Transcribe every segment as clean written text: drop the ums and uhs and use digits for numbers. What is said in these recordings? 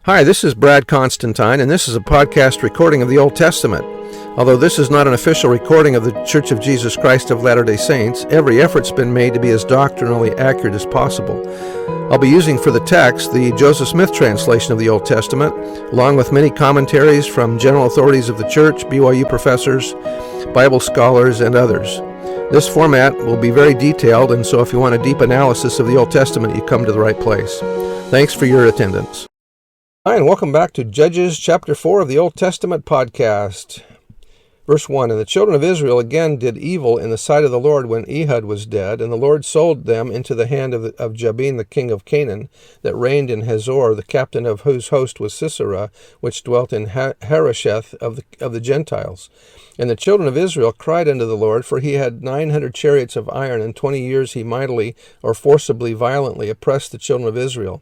Hi, this is Brad Constantine, and this is a podcast recording of the Old Testament. Although this is not an official recording of the Church of Jesus Christ of Latter-day Saints, every effort's been made to be as doctrinally accurate as possible. I'll be using for the text the Joseph Smith translation of the Old Testament, along with many commentaries from general authorities of the Church, BYU professors, Bible scholars, and others. This format will be very detailed, and so if you want a deep analysis of the Old Testament, you come to the right place. Thanks for your attendance. Hi, and welcome back to Judges chapter 4 of the Old Testament podcast. Verse 1, And the children of Israel again did evil in the sight of the Lord when Ehud was dead, and the Lord sold them into the hand of Jabin the king of Canaan, that reigned in Hazor, the captain of whose host was Sisera, which dwelt in Harosheth of the Gentiles. And the children of Israel cried unto the Lord, for he had 900 chariots of iron, and 20 years he mightily or forcibly violently oppressed the children of Israel.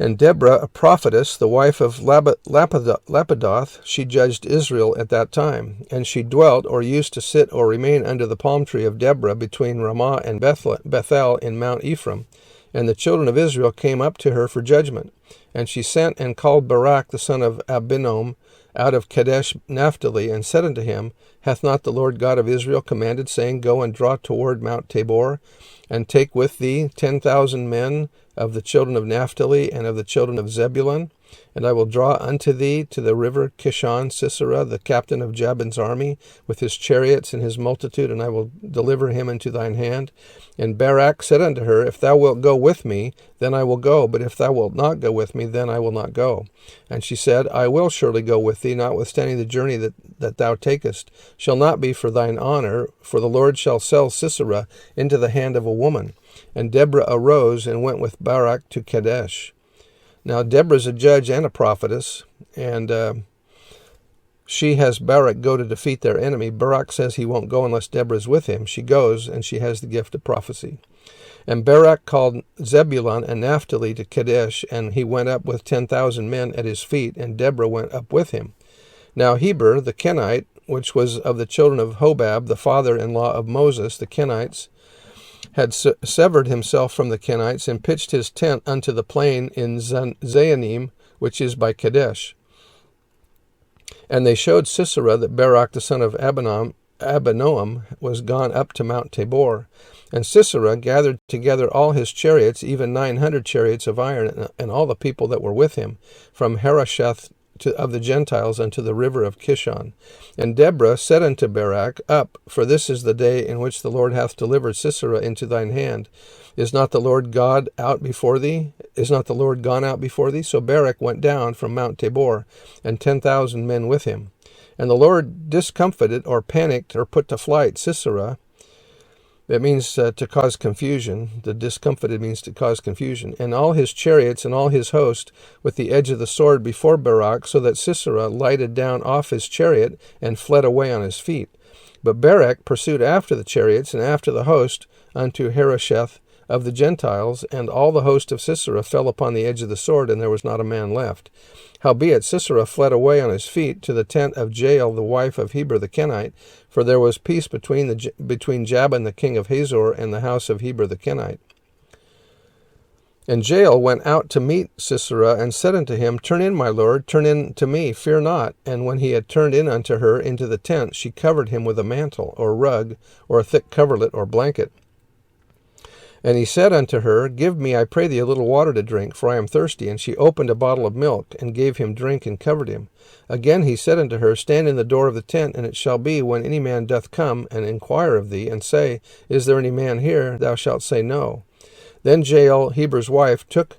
And Deborah, a prophetess, the wife of Lapidoth, she judged Israel at that time. And she dwelt, or used to sit or remain under the palm tree of Deborah between Ramah and Bethel in Mount Ephraim. And the children of Israel came up to her for judgment. And she sent and called Barak the son of Abinoam out of Kadesh Naphtali, and said unto him, Hath not the Lord God of Israel commanded, saying, Go and draw toward Mount Tabor, and take with thee 10,000 men of the children of Naphtali and of the children of Zebulun? And I will draw unto thee to the river Kishon Sisera, the captain of Jabin's army, with his chariots and his multitude, and I will deliver him into thine hand. And Barak said unto her, If thou wilt go with me, then I will go, but if thou wilt not go with me, then I will not go. And she said, I will surely go with thee, notwithstanding the journey that thou takest shall not be for thine honor, for the Lord shall sell Sisera into the hand of a woman. And Deborah arose and went with Barak to Kadesh. Now Deborah's a judge and a prophetess, and she has Barak go to defeat their enemy. Barak says he won't go unless Deborah's with him. She goes, and she has the gift of prophecy. And Barak called Zebulun and Naphtali to Kadesh, and he went up with 10,000 men at his feet, and Deborah went up with him. Now Heber the Kenite, which was of the children of Hobab, the father-in-law of Moses, the Kenites, had severed himself from the Kenites, and pitched his tent unto the plain in Zaanim, which is by Kadesh. And they showed Sisera that Barak the son of Abinoam was gone up to Mount Tabor. And Sisera gathered together all his chariots, even 900 chariots of iron, and all the people that were with him, from Harosheth of the Gentiles unto the river of Kishon. And Deborah said unto Barak, Up, for this is the day in which the Lord hath delivered Sisera into thine hand. Is not the Lord God out before thee? Is not the Lord gone out before thee? So Barak went down from Mount Tabor, and 10,000 men with him. And the Lord discomfited, or panicked, or put to flight Sisera. It means to cause confusion. The discomfited means to cause confusion. And all his chariots and all his host with the edge of the sword before Barak, so that Sisera lighted down off his chariot and fled away on his feet. But Barak pursued after the chariots and after the host unto Harosheth of the Gentiles, and all the host of Sisera fell upon the edge of the sword, and there was not a man left. Howbeit Sisera fled away on his feet to the tent of Jael, the wife of Heber the Kenite, for there was peace between Jabin the king of Hazor and the house of Heber the Kenite. And Jael went out to meet Sisera, and said unto him, Turn in, my lord, turn in to me, fear not. And when he had turned in unto her into the tent, she covered him with a mantle, or rug, or a thick coverlet, or blanket. And he said unto her, Give me, I pray thee, a little water to drink, for I am thirsty. And she opened a bottle of milk, and gave him drink, and covered him. Again he said unto her, Stand in the door of the tent, and it shall be, when any man doth come, and inquire of thee, and say, Is there any man here? Thou shalt say, No. Then Jael, Heber's wife, took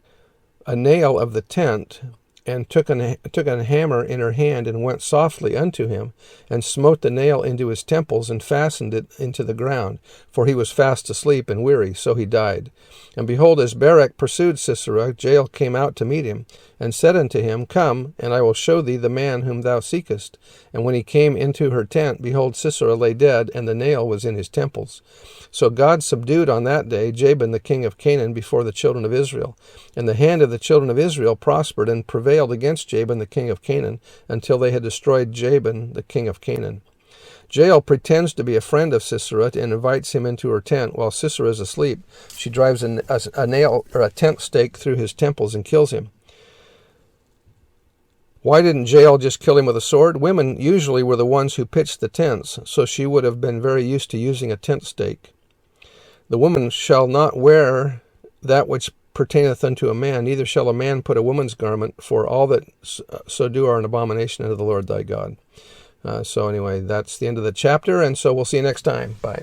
a nail of the tent, and took a hammer in her hand, and went softly unto him, and smote the nail into his temples, and fastened it into the ground, for he was fast asleep and weary, so he died. And behold, as Barak pursued Sisera, Jael came out to meet him, and said unto him, Come, and I will show thee the man whom thou seekest. And when he came into her tent, behold, Sisera lay dead, and the nail was in his temples. So God subdued on that day Jabin the king of Canaan before the children of Israel. And the hand of the children of Israel prospered and prevailed against Jabin the king of Canaan, until they had destroyed Jabin the king of Canaan. Jael pretends to be a friend of Sisera and invites him into her tent. While Sisera is asleep, she drives a nail or a tent stake through his temples and kills him. Why didn't Jael just kill him with a sword? Women usually were the ones who pitched the tents, so she would have been very used to using a tent stake. The woman shall not wear that which pertaineth unto a man, neither shall a man put a woman's garment, for all that so do are an abomination unto the Lord thy God. So anyway, that's the end of the chapter, and so we'll see you next time. Bye.